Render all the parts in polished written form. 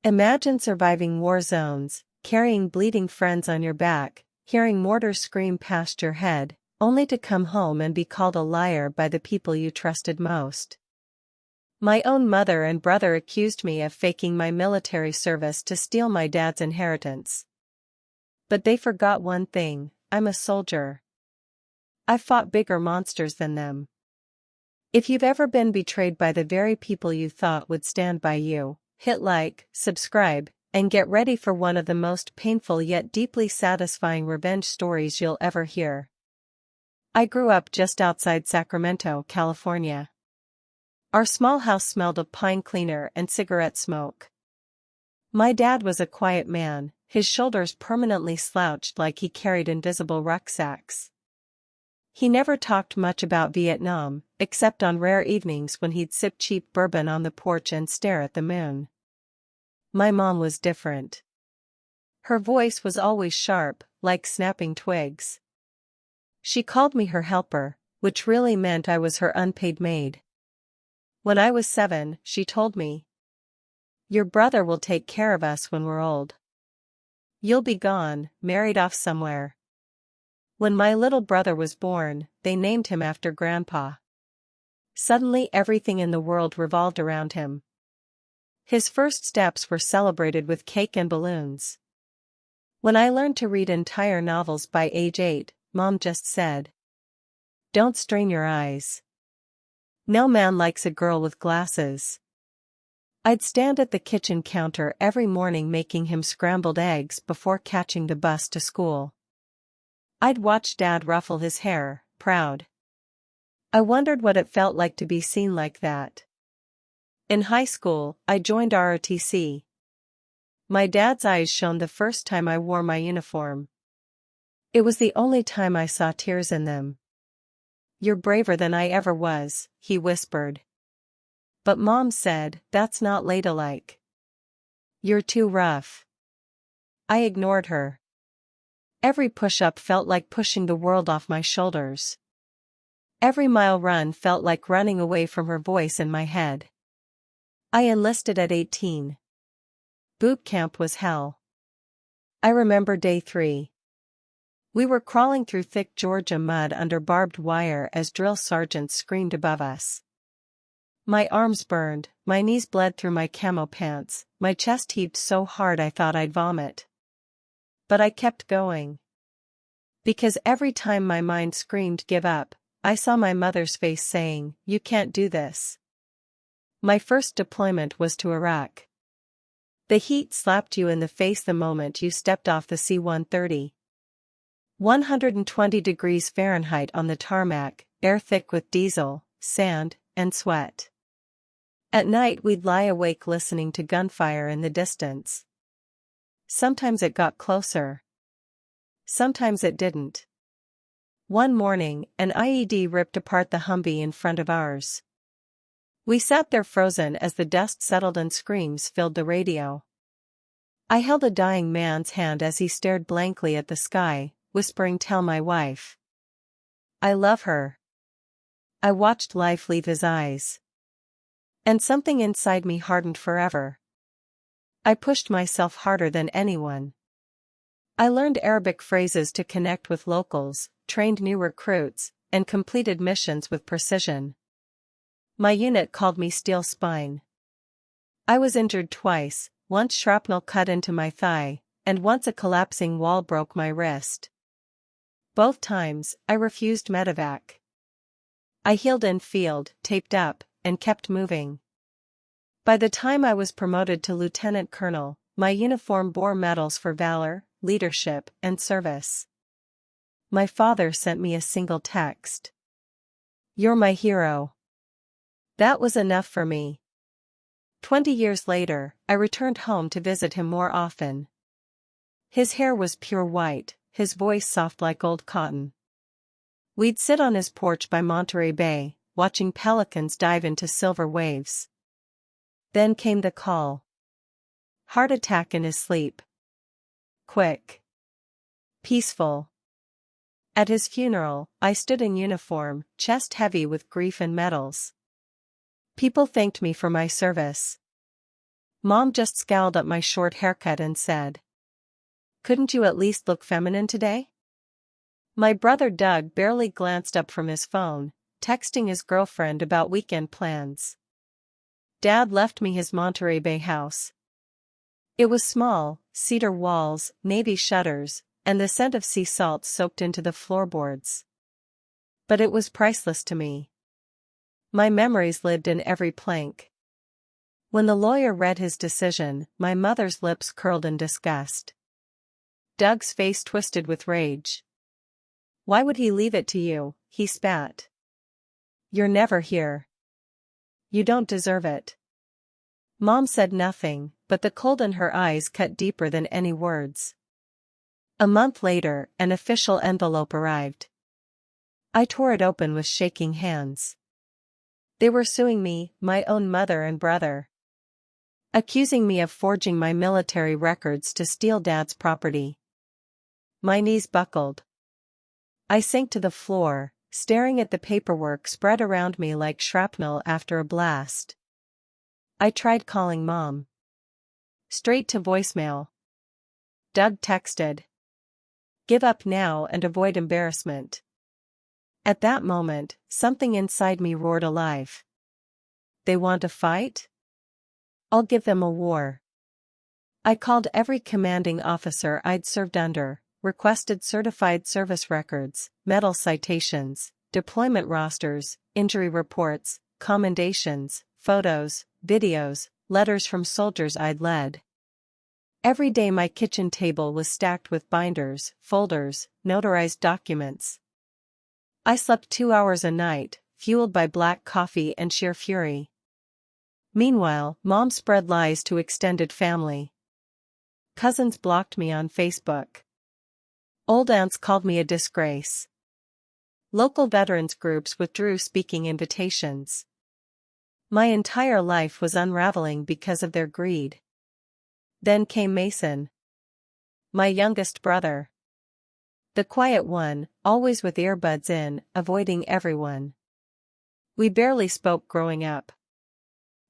Imagine surviving war zones, carrying bleeding friends on your back, hearing mortars scream past your head, only to come home and be called a liar by the people you trusted most. My own mother and brother accused me of faking my military service to steal my dad's inheritance. But they forgot one thing: I'm a soldier. I've fought bigger monsters than them. If you've ever been betrayed by the very people you thought would stand by you, hit like, subscribe, and get ready for one of the most painful yet deeply satisfying revenge stories you'll ever hear. I grew up just outside Sacramento, California. Our small house smelled of pine cleaner and cigarette smoke. My dad was a quiet man, his shoulders permanently slouched like he carried invisible rucksacks. He never talked much about Vietnam, except on rare evenings when he'd sip cheap bourbon on the porch and stare at the moon. My mom was different. Her voice was always sharp, like snapping twigs. She called me her helper, which really meant I was her unpaid maid. When I was 7, she told me, "Your brother will take care of us when we're old. You'll be gone, married off somewhere." When my little brother was born, they named him after Grandpa. Suddenly everything in the world revolved around him. His first steps were celebrated with cake and balloons. When I learned to read entire novels by age 8, Mom just said, "Don't strain your eyes. No man likes a girl with glasses." I'd stand at the kitchen counter every morning making him scrambled eggs before catching the bus to school. I'd watch Dad ruffle his hair, proud. I wondered what it felt like to be seen like that. In high school, I joined ROTC. My dad's eyes shone the first time I wore my uniform. It was the only time I saw tears in them. "You're braver than I ever was," he whispered. But Mom said, "That's not ladylike. You're too rough." I ignored her. Every push-up felt like pushing the world off my shoulders. Every mile run felt like running away from her voice in my head. I enlisted at 18. Boot camp was hell. I remember day 3. We were crawling through thick Georgia mud under barbed wire as drill sergeants screamed above us. My arms burned, my knees bled through my camo pants, my chest heaved so hard I thought I'd vomit. But I kept going. Because every time my mind screamed give up, I saw my mother's face saying, "You can't do this." My first deployment was to Iraq. The heat slapped you in the face the moment you stepped off the C-130. 120 degrees Fahrenheit on the tarmac, air thick with diesel, sand, and sweat. At night we'd lie awake listening to gunfire in the distance. Sometimes it got closer. Sometimes it didn't. One morning, an IED ripped apart the Humvee in front of ours. We sat there frozen as the dust settled and screams filled the radio. I held a dying man's hand as he stared blankly at the sky, whispering, "Tell my wife I love her." I watched life leave his eyes. And something inside me hardened forever. I pushed myself harder than anyone. I learned Arabic phrases to connect with locals, trained new recruits, and completed missions with precision. My unit called me Steel Spine. I was injured twice, once shrapnel cut into my thigh, and once a collapsing wall broke my wrist. Both times, I refused medevac. I healed in field, taped up, and kept moving. By the time I was promoted to lieutenant colonel, my uniform bore medals for valor, leadership, and service. My father sent me a single text. "You're my hero." That was enough for me. 20 years later, I returned home to visit him more often. His hair was pure white, his voice soft like old cotton. We'd sit on his porch by Monterey Bay, watching pelicans dive into silver waves. Then came the call. Heart attack in his sleep. Quick. Peaceful. At his funeral, I stood in uniform, chest heavy with grief and medals. People thanked me for my service. Mom just scowled at my short haircut and said, "Couldn't you at least look feminine today?" My brother Doug barely glanced up from his phone, texting his girlfriend about weekend plans. Dad left me his Monterey Bay house. It was small, cedar walls, navy shutters, and the scent of sea salt soaked into the floorboards. But it was priceless to me. My memories lived in every plank. When the lawyer read his decision, my mother's lips curled in disgust. Doug's face twisted with rage. "Why would he leave it to you?" he spat. "You're never here. You don't deserve it." Mom said nothing, but the cold in her eyes cut deeper than any words. A month later, an official envelope arrived. I tore it open with shaking hands. They were suing me, my own mother and brother, accusing me of forging my military records to steal Dad's property. My knees buckled. I sank to the floor, staring at the paperwork spread around me like shrapnel after a blast. I tried calling Mom. Straight to voicemail. Doug texted, "Give up now and avoid embarrassment." At that moment, something inside me roared alive. They want to fight? I'll give them a war. I called every commanding officer I'd served under, requested certified service records, medal citations, deployment rosters, injury reports, commendations, photos, videos, letters from soldiers I'd led. Every day my kitchen table was stacked with binders, folders, notarized documents. I slept 2 hours a night, fueled by black coffee and sheer fury. Meanwhile, Mom spread lies to extended family. Cousins blocked me on Facebook. Old aunts called me a disgrace. Local veterans groups withdrew speaking invitations. My entire life was unraveling because of their greed. Then came Mason, my youngest brother. The quiet one, always with earbuds in, avoiding everyone. We barely spoke growing up.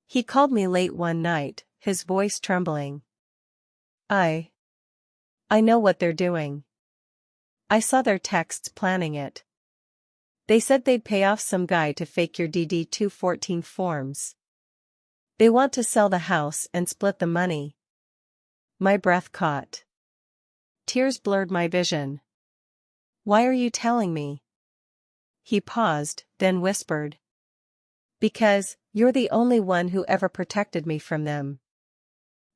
He called me late one night, his voice trembling. I know what they're doing. I saw their texts planning it. They said they'd pay off some guy to fake your DD-214 forms. They want to sell the house and split the money. My breath caught. Tears blurred my vision. Why are you telling me? He paused, then whispered. Because, you're the only one who ever protected me from them.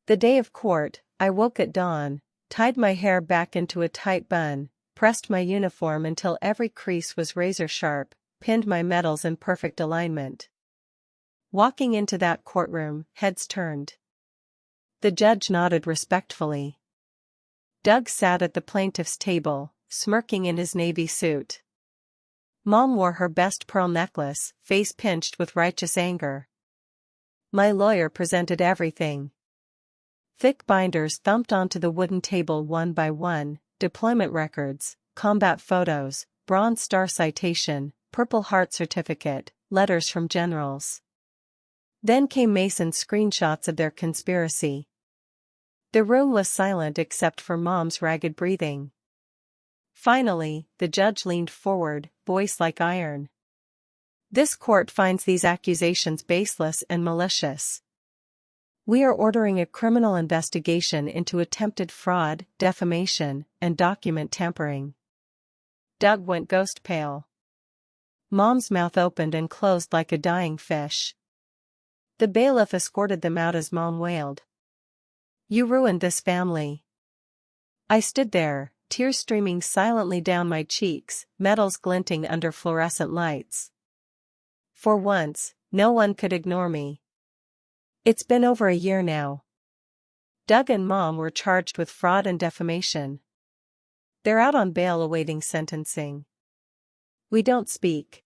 The day of court, I woke at dawn, tied my hair back into a tight bun, pressed my uniform until every crease was razor sharp, pinned my medals in perfect alignment. Walking into that courtroom, heads turned. The judge nodded respectfully. Doug sat at the plaintiff's table, smirking in his navy suit. Mom wore her best pearl necklace, face pinched with righteous anger. My lawyer presented everything. Thick binders thumped onto the wooden table one by one, deployment records, combat photos, Bronze Star citation, Purple Heart certificate, letters from generals. Then came Mason's screenshots of their conspiracy. The room was silent except for Mom's ragged breathing. Finally, the judge leaned forward, voice like iron. This court finds these accusations baseless and malicious. We are ordering a criminal investigation into attempted fraud, defamation, and document tampering. Doug went ghost pale. Mom's mouth opened and closed like a dying fish. The bailiff escorted them out as Mom wailed. You ruined this family. I stood there, tears streaming silently down my cheeks, medals glinting under fluorescent lights. For once, no one could ignore me. It's been over a year now. Doug and Mom were charged with fraud and defamation. They're out on bail awaiting sentencing. We don't speak.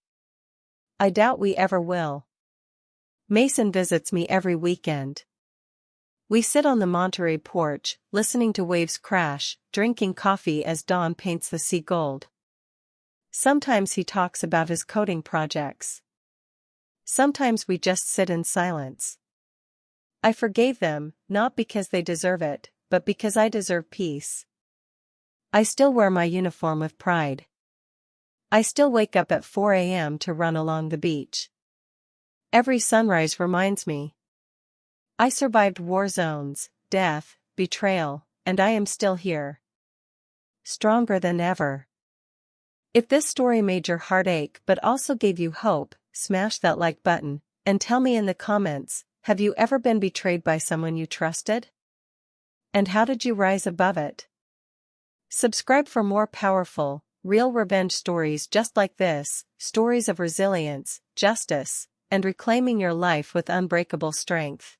I doubt we ever will. Mason visits me every weekend. We sit on the Monterey porch, listening to waves crash, drinking coffee as dawn paints the sea gold. Sometimes he talks about his coding projects. Sometimes we just sit in silence. I forgave them, not because they deserve it, but because I deserve peace. I still wear my uniform with pride. I still wake up at 4 a.m. to run along the beach. Every sunrise reminds me. I survived war zones, death, betrayal, and I am still here. Stronger than ever. If this story made your heart ache but also gave you hope, smash that like button, and tell me in the comments, have you ever been betrayed by someone you trusted? And how did you rise above it? Subscribe for more powerful, real revenge stories just like this, stories of resilience, justice, and reclaiming your life with unbreakable strength.